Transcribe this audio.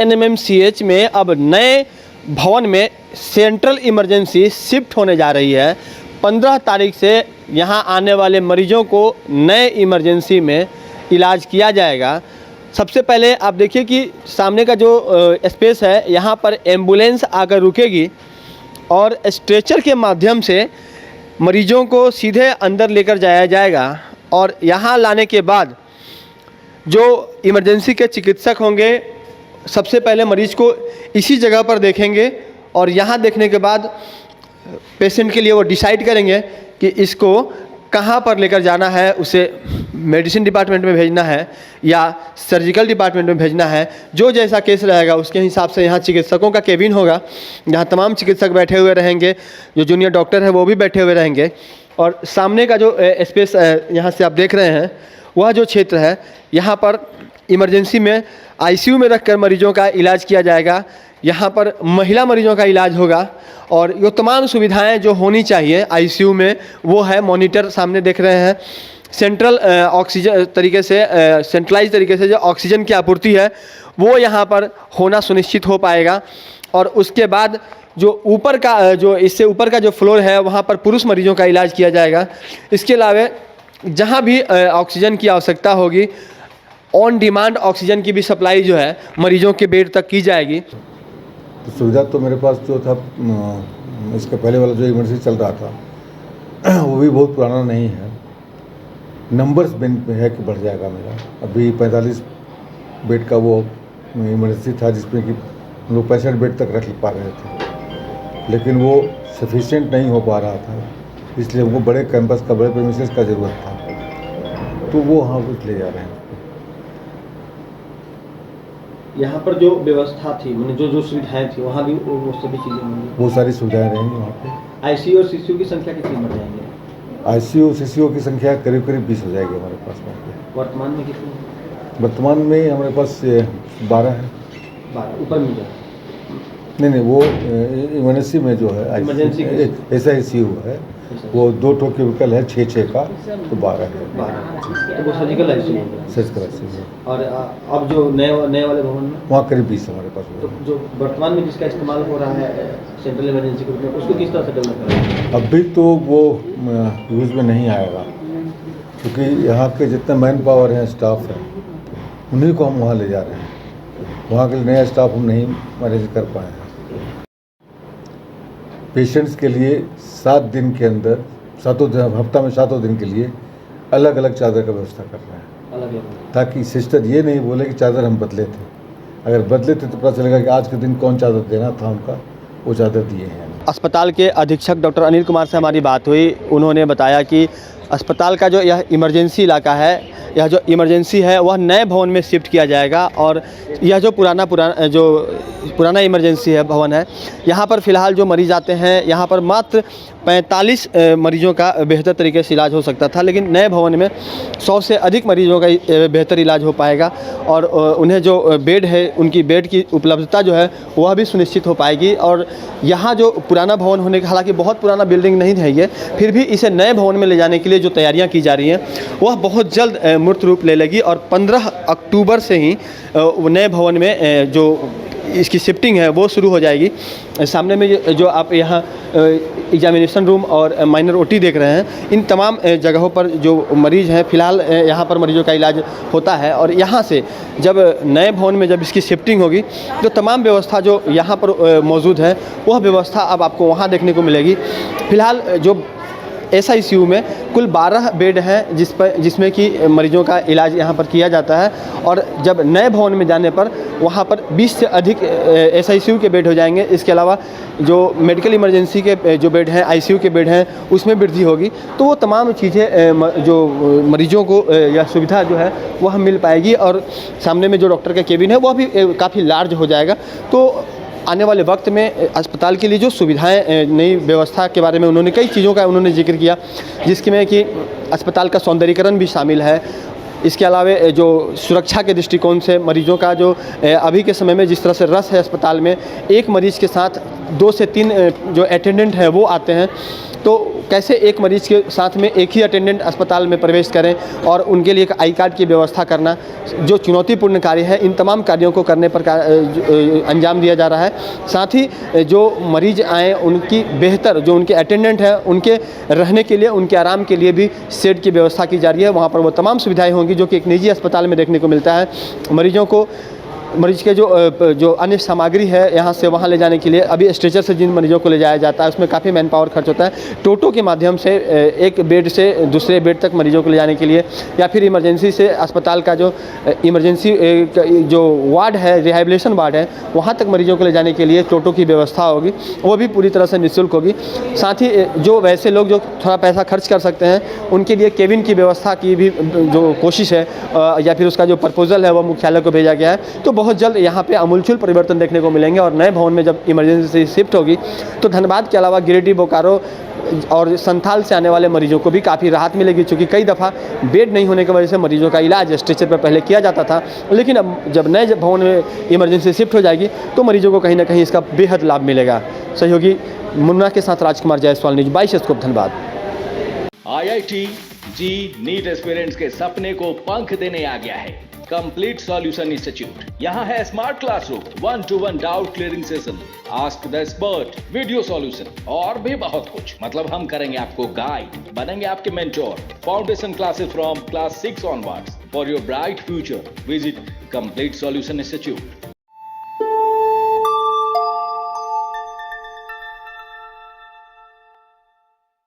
एनएमएमसीएच में अब नए भवन में सेंट्रल इमरजेंसी शिफ्ट होने जा रही है। 15 तारीख से यहां आने वाले मरीजों को नए इमरजेंसी में इलाज किया जाएगा। सबसे पहले आप देखिए कि सामने का जो स्पेस है, यहां पर एम्बुलेंस आकर रुकेगी और स्ट्रेचर के माध्यम से मरीजों को सीधे अंदर लेकर जाया जाएगा। और यहां लाने के बाद जो इमरजेंसी के चिकित्सक होंगे सबसे पहले मरीज को इसी जगह पर देखेंगे और यहाँ देखने के बाद पेशेंट के लिए वो डिसाइड करेंगे कि इसको कहाँ पर लेकर जाना है, उसे मेडिसिन डिपार्टमेंट में भेजना है या सर्जिकल डिपार्टमेंट में भेजना है। जो जैसा केस रहेगा उसके हिसाब से यहाँ चिकित्सकों का केबिन होगा, जहाँ तमाम चिकित्सक बैठे हुए रहेंगे, जो जूनियर डॉक्टर है वो भी बैठे हुए रहेंगे। और सामने का जो स्पेस यहाँ से आप देख रहे हैं, वह जो क्षेत्र है, यहाँ पर इमरजेंसी में आईसीयू में रखकर मरीजों का इलाज किया जाएगा। यहाँ पर महिला मरीजों का इलाज होगा और ये तमाम सुविधाएं जो होनी चाहिए आईसीयू में वो है। मॉनिटर सामने देख रहे हैं, सेंट्रल ऑक्सीजन तरीके से सेंट्रलाइज तरीके से जो ऑक्सीजन की आपूर्ति है वो यहाँ पर होना सुनिश्चित हो पाएगा। और उसके बाद जो ऊपर का जो इससे ऊपर का जो फ्लोर है वहाँ पर पुरुष मरीजों का इलाज किया जाएगा। इसके अलावा जहाँ भी ऑक्सीजन की आवश्यकता होगी, ऑन डिमांड ऑक्सीजन की भी सप्लाई जो है मरीजों के बेड तक की जाएगी। तो सुविधा तो मेरे पास जो था इसके पहले वाला जो इमरजेंसी चल रहा था वो भी बहुत पुराना नहीं है। नंबर्स बेड है कि बढ़ जाएगा मेरा। अभी 45 बेड का वो इमरजेंसी था जिसमें कि हम लोग 65 बेड तक रख पा रहे थे, लेकिन वो सफिशिएंट नहीं हो पा रहा था, इसलिए हमको बड़े कैंपस का, बड़े प्रीमिसेस का ज़रूरत था, तो वो हाँ कुछ ले जा रहे हैं। यहाँ पर जो व्यवस्था थी, मैंने जो सुविधाएं थी वहाँ भी वो सभी चीज़ें होंगी, वो सारी सुविधाएं रहेंगी वहाँ पे। आईसीयू और सीसीयू की संख्या कितनी बढ़ जाएंगे? आईसीयू सीसीयू की संख्या करीब 20 हो जाएगी हमारे पास वहाँ पे। वर्तमान में कितनी? वर्तमान में हमारे पास 12 है। 12 ऊपर में जाए? नहीं, वो इमरजेंसी में जो है इमरजेंसी ऐसा आईसीयू है, वो 2 ठो क्यूबिकल है 6 का, तो 12 है। 12 तो वो सर्जिकल आईसीयू होगा। Surgical ICU. और अब जो नए वाले भवन में वहाँ करीब 20 हमारे पास। तो जो वर्तमान में जिसका इस्तेमाल हो रहा है सेंट्रल इमरजेंसी ग्रुप में, उसको किस तरह से डेवलप करेंगे? अभी तो वो यूज़ में नहीं आएगा, क्योंकि यहाँ के जितने मैन पावर हैं, स्टाफ हैं, उन्हीं को हम वहाँ ले जा रहे हैं। वहाँ के लिए नया स्टाफ हम नहीं मैनेज कर पाए हैं। पेशेंट्स के लिए 7 दिन के अंदर, हफ्ता में 7 दिन के लिए अलग अलग चादर का व्यवस्था कर रहे हैं, अलग, ताकि सिस्टर ये नहीं बोले कि चादर हम बदले थे। अगर बदले थे तो पता चलेगा कि आज के दिन कौन चादर देना था उनका, वो चादर दिए हैं। अस्पताल के अधीक्षक डॉक्टर अनिल कुमार से हमारी बात हुई। उन्होंने बताया कि अस्पताल का जो यह इमरजेंसी इलाका है, यह जो इमरजेंसी है वह नए भवन में शिफ्ट किया जाएगा और यह जो पुराना इमरजेंसी है भवन है, यहाँ पर फ़िलहाल जो मरीज़ आते हैं यहाँ पर मात्र 45 मरीजों का बेहतर तरीके से इलाज हो सकता था, लेकिन नए भवन में 100 से अधिक मरीजों का बेहतर इलाज हो पाएगा और उन्हें जो बेड है उनकी बेड की उपलब्धता जो है वह भी सुनिश्चित हो पाएगी। और यहाँ जो पुराना भवन होने का, हालांकि बहुत पुराना बिल्डिंग नहीं है ये, फिर भी इसे नए भवन में ले जाने के लिए जो तैयारियाँ की जा रही हैं वह बहुत जल्द मूर्त रूप ले लेगी और 15 अक्टूबर से ही नए भवन में जो इसकी शिफ्टिंग है वो शुरू हो जाएगी। सामने में जो आप यहाँ एग्जामिनेशन रूम और माइनर ओटी देख रहे हैं, इन तमाम जगहों पर जो मरीज़ हैं फ़िलहाल यहाँ पर मरीजों का इलाज होता है। और यहाँ से जब नए भवन में जब इसकी शिफ्टिंग होगी तो तमाम व्यवस्था जो यहाँ पर मौजूद है वह व्यवस्था अब आपको वहाँ देखने को मिलेगी। फ़िलहाल जो एसआईसीयू में कुल 12 बेड हैं जिसमें कि मरीजों का इलाज यहाँ पर किया जाता है और जब नए भवन में जाने पर वहाँ पर 20 से अधिक एसआईसीयू के बेड हो जाएंगे। इसके अलावा जो मेडिकल इमरजेंसी के जो बेड हैं, आईसीयू के बेड हैं, उसमें वृद्धि होगी। तो वो तमाम चीज़ें जो मरीजों को या सुविधा जो है वह मिल पाएगी और सामने में जो डॉक्टर का केबिन है वह भी काफ़ी लार्ज हो जाएगा। तो आने वाले वक्त में अस्पताल के लिए जो सुविधाएं, नई व्यवस्था के बारे में उन्होंने कई चीज़ों का जिक्र किया, जिसमें कि अस्पताल का सौंदर्यीकरण भी शामिल है। इसके अलावा जो सुरक्षा के दृष्टिकोण से मरीजों का जो अभी के समय में जिस तरह से रस है अस्पताल में, एक मरीज़ के साथ 2 से 3 जो अटेंडेंट हैं वो आते हैं, तो कैसे एक मरीज के साथ में एक ही अटेंडेंट अस्पताल में प्रवेश करें और उनके लिए एक आई कार्ड की व्यवस्था करना जो चुनौतीपूर्ण कार्य है, इन तमाम कार्यों को करने पर अंजाम दिया जा रहा है। साथ ही जो मरीज आए उनकी बेहतर जो उनके अटेंडेंट हैं उनके रहने के लिए, उनके आराम के लिए भी शेड की व्यवस्था की जा रही है। वहाँ पर वो तमाम सुविधाएं होंगी जो कि एक निजी अस्पताल में देखने को मिलता है। मरीज के जो अन्य सामग्री है यहाँ से वहाँ ले जाने के लिए, अभी स्ट्रेचर से जिन मरीजों को ले जाया जाता है उसमें काफ़ी मैन पावर खर्च होता है। टोटो के माध्यम से एक बेड से दूसरे बेड तक मरीजों को ले जाने के लिए, या फिर इमरजेंसी से अस्पताल का जो इमरजेंसी जो वार्ड है, रिहैबिलिटेशन वार्ड है, वहाँ तक मरीजों को ले जाने के लिए टोटो की व्यवस्था होगी, वो भी पूरी तरह से निःशुल्क होगी। साथ ही जो वैसे लोग जो थोड़ा पैसा खर्च कर सकते हैं उनके लिए केबिन की व्यवस्था की भी जो कोशिश है या फिर उसका जो प्रपोजल है वो मुख्यालय को भेजा गया है। तो बहुत जल्द यहाँ पे आमूलचूल परिवर्तन देखने को मिलेंगे और नए भवन में जब इमरजेंसी शिफ्ट होगी तो धनबाद के अलावा गिरिडीह, बोकारो और संथाल से आने वाले मरीजों को भी काफ़ी राहत मिलेगी, क्योंकि कई दफ़ा बेड नहीं होने की वजह से मरीजों का इलाज स्ट्रेचर पर पहले किया जाता था, लेकिन अब जब नए भवन में इमरजेंसी शिफ्ट हो जाएगी तो मरीजों को कहीं ना कहीं इसका बेहद लाभ मिलेगा। सहयोगी मुन्ना के साथ Rajkumar Jaiswal, news 22 scope, Dhanbad. IIT JEE NEET aspirants के सपने को पंख देने आ गया है कंप्लीट सॉल्यूशन इंस्टीट्यूट। यहाँ है smart classroom, 1-to-1 doubt clearing session, ask the expert, video solution और भी बहुत कुछ। मतलब हम करेंगे आपको गाइड, बनेंगे आपके mentor. Foundation classes from class 6 onwards for your bright future. Visit complete solution institute.